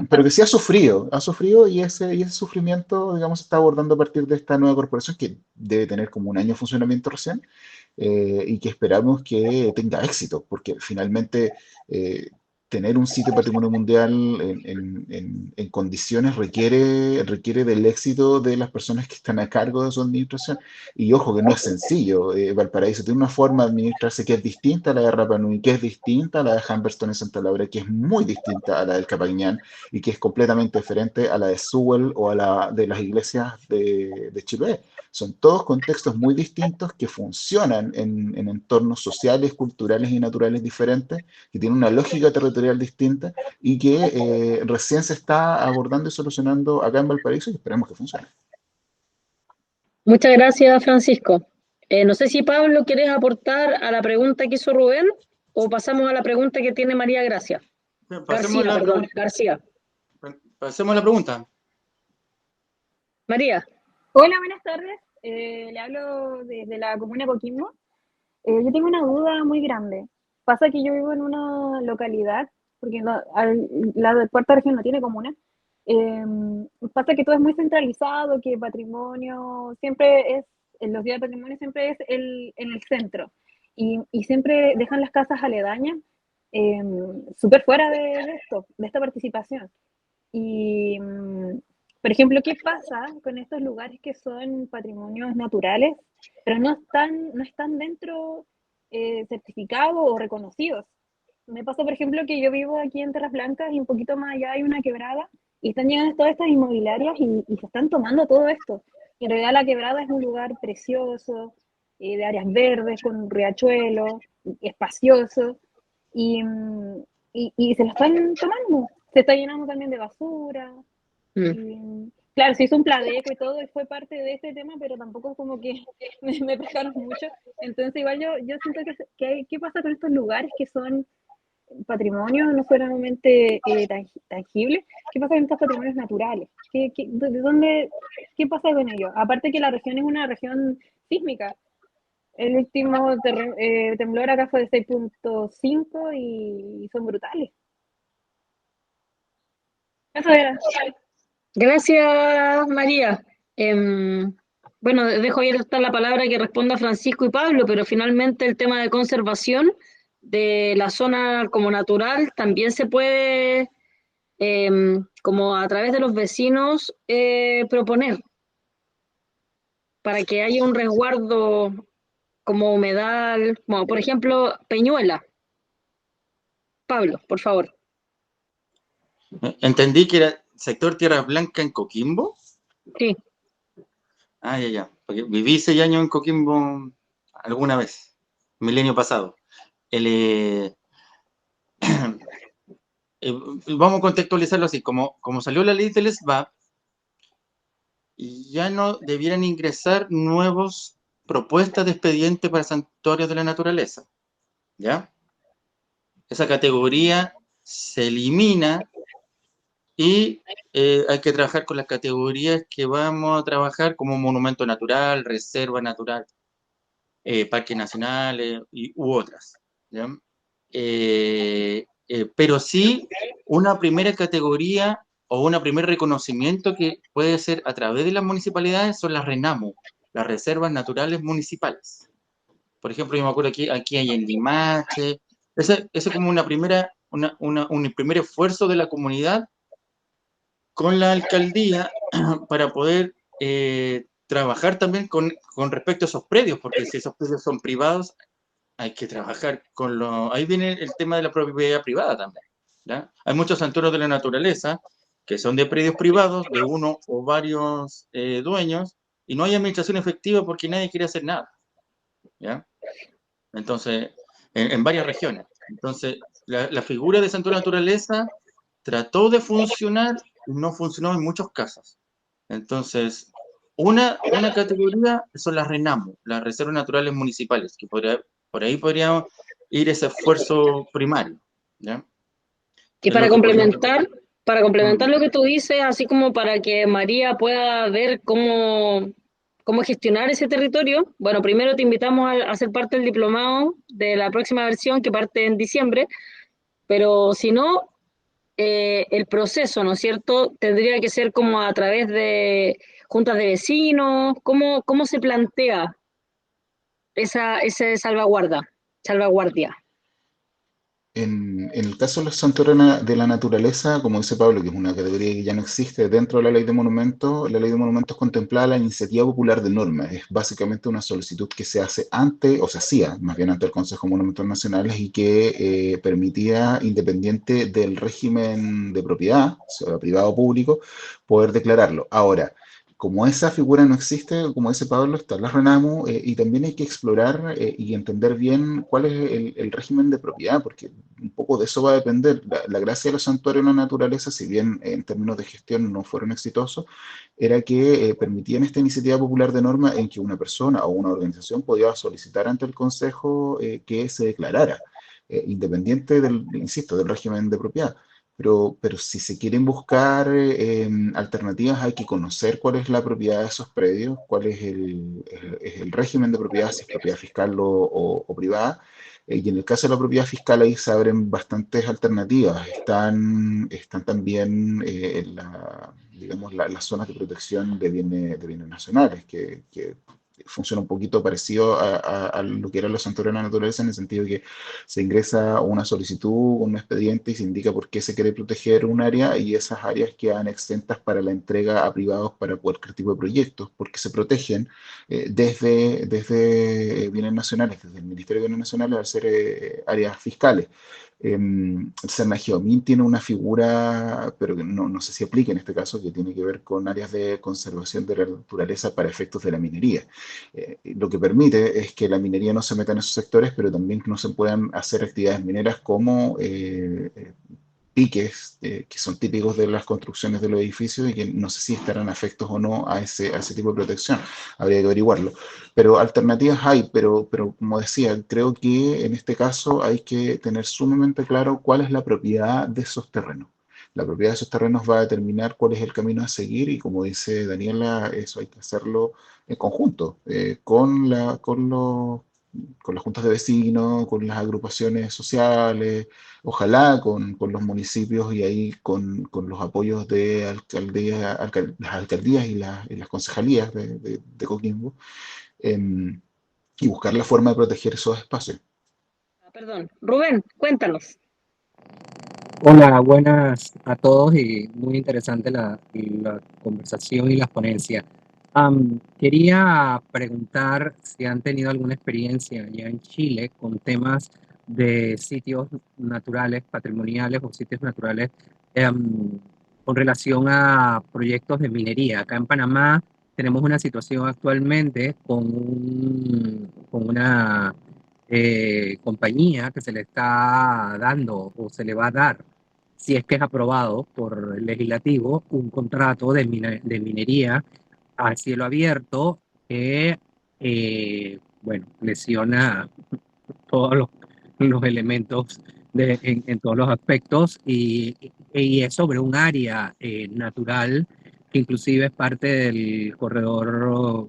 pero que sí ha sufrido y ese sufrimiento, digamos, se está abordando a partir de esta nueva corporación que debe tener como un año de funcionamiento recién, y que esperamos que tenga éxito, porque finalmente tener un sitio de patrimonio mundial en condiciones requiere del éxito de las personas que están a cargo de su administración. Y ojo, que no es sencillo. Valparaíso tiene una forma de administrarse que es distinta a la de Rapa Nui, que es distinta a la de Humberstone en Santa Laura, que es muy distinta a la del Capañán y que es completamente diferente a la de Sewell o a la de las iglesias de Chiloé. Son todos contextos muy distintos que funcionan en entornos sociales, culturales y naturales diferentes, que tienen una lógica territorial distinta y que recién se está abordando y solucionando acá en Valparaíso y esperemos que funcione. Muchas gracias, Francisco. No sé si Pablo quieres aportar a la pregunta que hizo Rubén o pasamos a la pregunta que tiene María Gracia. García. Pasemos la pregunta. María. Hola, buenas tardes. Le hablo desde la comuna de Coquimbo. Yo tengo una duda muy grande. Pasa que yo vivo en una localidad, porque la cuarta región no tiene comuna. Pasa que todo es muy centralizado, que patrimonio siempre es, en los días de patrimonio siempre es en el centro. Y siempre dejan las casas aledañas súper fuera de esto, de esta participación. Y, por ejemplo, ¿qué pasa con estos lugares que son patrimonios naturales, pero no están dentro certificados o reconocidos? Me pasa, por ejemplo, que yo vivo aquí en Terras Blancas y un poquito más allá hay una quebrada y están llegando todas estas inmobiliarias y se están tomando todo esto. Y en realidad la quebrada es un lugar precioso, de áreas verdes, con un riachuelo, espacioso, y, y se lo están tomando. Se está llenando también de basura. Y, claro, se hizo un pladeco y todo, y fue parte de este tema, pero tampoco como que me pescaron mucho. Entonces, igual yo siento ¿qué pasa con estos lugares que son patrimonio no solamente tangible? ¿Qué pasa con estos patrimonios naturales? ¿Qué pasa con ellos? Aparte que la región es una región sísmica. El último temblor acá fue de 6.5 y son brutales. Eso era. Gracias, María. Bueno, dejo ahí estar la palabra que responda Francisco y Pablo, pero finalmente el tema de conservación de la zona como natural también se puede, como a través de los vecinos, proponer para que haya un resguardo como humedal, como por ejemplo Peñuela. Pablo, por favor. Entendí que sector Tierra Blanca en Coquimbo. Sí. Ah, ya. Porque viví 6 años en Coquimbo alguna vez, milenio pasado. Vamos a contextualizarlo así, como salió la ley del SBAP, ya no debieran ingresar nuevas propuestas de expediente para santuarios de la naturaleza, ¿ya? Esa categoría se elimina y hay que trabajar con las categorías que vamos a trabajar como monumento natural, reserva natural, parques nacionales u otras, ¿ya? Pero sí una primera categoría o un primer reconocimiento que puede ser a través de las municipalidades son las RENAMO, las Reservas Naturales Municipales. Por ejemplo, yo me acuerdo aquí hay en Limache, ese es como un primer esfuerzo de la comunidad con la alcaldía para poder trabajar también con respecto a esos predios, porque si esos predios son privados, hay que trabajar con lo... Ahí viene el tema de la propiedad privada también, ¿ya? Hay muchos santuarios de la naturaleza que son de predios privados, de uno o varios dueños, y no hay administración efectiva porque nadie quiere hacer nada, ¿ya? Entonces, en varias regiones. Entonces, la figura de santuario de naturaleza trató de funcionar y no funcionó en muchos casos. Entonces, una categoría son las RENAMO, las Reservas Naturales Municipales, que por ahí podríamos ir ese esfuerzo primario, ¿ya? Y Es lo que podríamos... para complementar Mm. lo que tú dices, así como para que María pueda ver cómo gestionar ese territorio, bueno, primero te invitamos a ser parte del diplomado de la próxima versión que parte en diciembre, pero si no, el proceso, ¿no es cierto?, tendría que ser como a través de juntas de vecinos, cómo se plantea esa salvaguardia. En el caso de los santuarios de la naturaleza, como dice Pablo, que es una categoría que ya no existe dentro de la ley de monumentos, la ley de monumentos contemplaba la iniciativa popular de norma. Es básicamente una solicitud que se hace ante, o se hacía más bien ante el Consejo de Monumentos Nacionales y que permitía, independiente del régimen de propiedad, sea privado o público, poder declararlo. Ahora, como esa figura no existe, como dice Pablo, está la RENAMO y también hay que explorar y entender bien cuál es el régimen de propiedad, porque un poco de eso va a depender. La gracia de los santuarios de la naturaleza, si bien en términos de gestión no fueron exitosos, era que permitían esta iniciativa popular de norma en que una persona o una organización podía solicitar ante el Consejo que se declarara, independiente del, insisto, del régimen de propiedad. Pero si se quieren buscar alternativas, hay que conocer cuál es la propiedad de esos predios, cuál es el régimen de propiedad, si es propiedad fiscal o privada. Y en el caso de la propiedad fiscal, ahí se abren bastantes alternativas. Están también digamos, las zonas de protección de bienes nacionales, que funciona un poquito parecido a lo que eran los santuarios de la naturaleza, en el sentido de que se ingresa una solicitud, un expediente y se indica por qué se quiere proteger un área y esas áreas quedan exentas para la entrega a privados para cualquier tipo de proyectos, porque se protegen desde bienes nacionales, desde el Ministerio de Bienes Nacionales al ser áreas fiscales. Cernagiomín tiene una figura, pero que no sé si aplica en este caso, que tiene que ver con áreas de conservación de la naturaleza para efectos de la minería. Lo que permite es que la minería no se meta en esos sectores, pero también que no se puedan hacer actividades mineras como piques, que son típicos de las construcciones de los edificios y que no sé si estarán afectos o no a ese tipo de protección. Habría que averiguarlo. Pero alternativas hay, pero como decía, creo que en este caso hay que tener sumamente claro cuál es la propiedad de esos terrenos. La propiedad de esos terrenos va a determinar cuál es el camino a seguir y como dice Daniela, eso hay que hacerlo en conjunto, con las juntas de vecinos, con las agrupaciones sociales, ojalá con los municipios y ahí con los apoyos de las alcaldías y las concejalías de Coquimbo, em, y buscar la forma de proteger esos espacios. Perdón, Rubén, cuéntanos. Hola, buenas a todos y muy interesante la conversación y la ponencia. Quería preguntar si han tenido alguna experiencia allá en Chile con temas de sitios naturales, patrimoniales o sitios naturales con relación a proyectos de minería. Acá en Panamá tenemos una situación actualmente con una compañía que se le está dando o se le va a dar, si es que es aprobado por el legislativo, un contrato de minería a cielo abierto que, bueno, lesiona todos los elementos en todos los aspectos y es sobre un área natural que inclusive es parte del corredor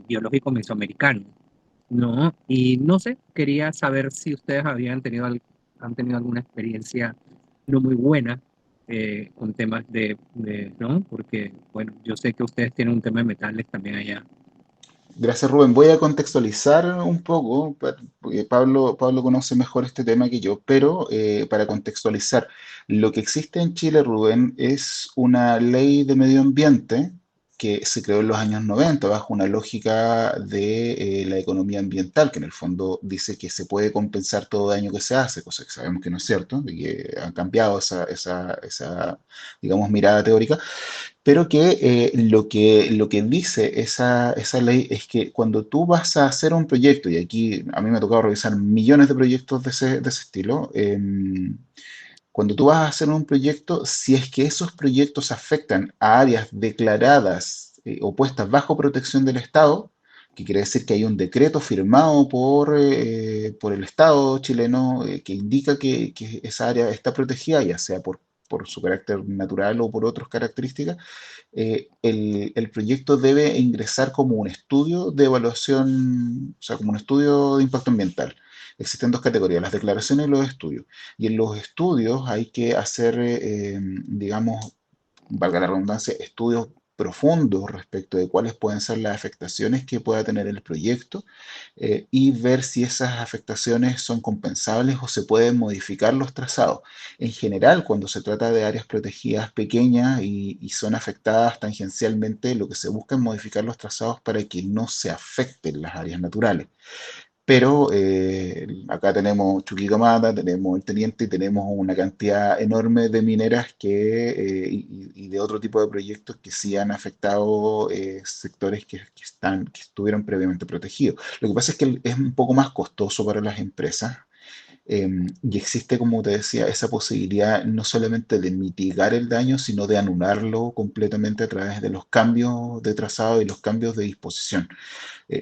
biológico mesoamericano, ¿no? Y no sé, quería saber si ustedes han tenido alguna experiencia no muy buena con temas ¿no? Porque, bueno, yo sé que ustedes tienen un tema de metales también allá. Gracias, Rubén. Voy a contextualizar un poco, porque Pablo conoce mejor este tema que yo, pero para contextualizar, lo que existe en Chile, Rubén, es una ley de medio ambiente que se creó en los años 90 bajo una lógica de la economía ambiental, que en el fondo dice que se puede compensar todo daño que se hace, cosa que sabemos que no es cierto, y que ha cambiado esa, digamos, mirada teórica, pero que, lo que dice esa ley es que cuando tú vas a hacer un proyecto, y aquí a mí me ha tocado revisar millones de proyectos de ese estilo, cuando tú vas a hacer un proyecto, si es que esos proyectos afectan a áreas declaradas o puestas bajo protección del Estado, que quiere decir que hay un decreto firmado por el Estado chileno que indica que esa área está protegida, ya sea por su carácter natural o por otras características, el proyecto debe ingresar como un estudio de evaluación, o sea, como un estudio de impacto ambiental. Existen dos categorías, las declaraciones y los estudios. Y en los estudios hay que hacer, digamos, valga la redundancia, estudios profundos respecto de cuáles pueden ser las afectaciones que pueda tener el proyecto y ver si esas afectaciones son compensables o se pueden modificar los trazados. En general, cuando se trata de áreas protegidas pequeñas y son afectadas tangencialmente, lo que se busca es modificar los trazados para que no se afecten las áreas naturales. Pero acá tenemos Chuquicamata, tenemos el Teniente y tenemos una cantidad enorme de mineras y de otro tipo de proyectos que sí han afectado sectores que estuvieron previamente protegidos. Lo que pasa es que es un poco más costoso para las empresas y existe, como te decía, esa posibilidad no solamente de mitigar el daño, sino de anularlo completamente a través de los cambios de trazado y los cambios de disposición.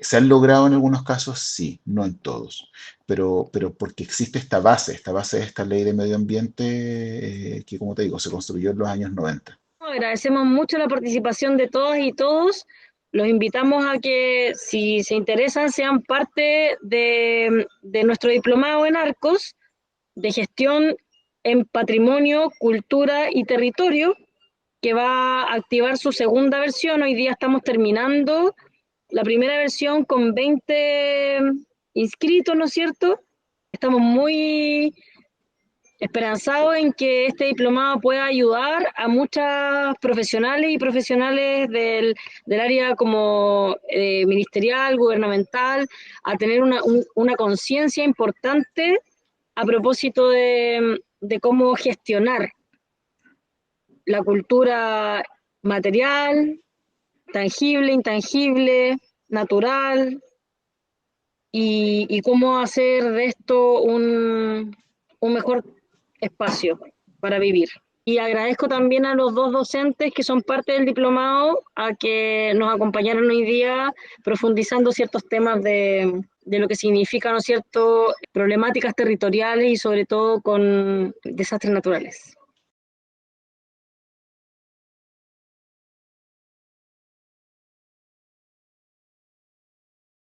¿Se han logrado en algunos casos? Sí, no en todos, pero porque existe esta base de esta ley de medio ambiente que, como te digo, se construyó en los años 90. Agradecemos mucho la participación de todas y todos. Los invitamos a que, si se interesan, sean parte de nuestro diplomado en Arcos de gestión en patrimonio, cultura y territorio, que va a activar su segunda versión. Hoy día estamos terminando la primera versión con 20 inscritos, ¿no es cierto? Estamos muy esperanzados en que este diplomado pueda ayudar a muchas profesionales y profesionales del área como ministerial, gubernamental, a tener una conciencia importante a propósito de cómo gestionar la cultura material, tangible, intangible, natural, y cómo hacer de esto un mejor espacio para vivir. Y agradezco también a los dos docentes que son parte del diplomado a que nos acompañaron hoy día profundizando ciertos temas de lo que significa, ¿no es cierto?, problemáticas territoriales y sobre todo con desastres naturales.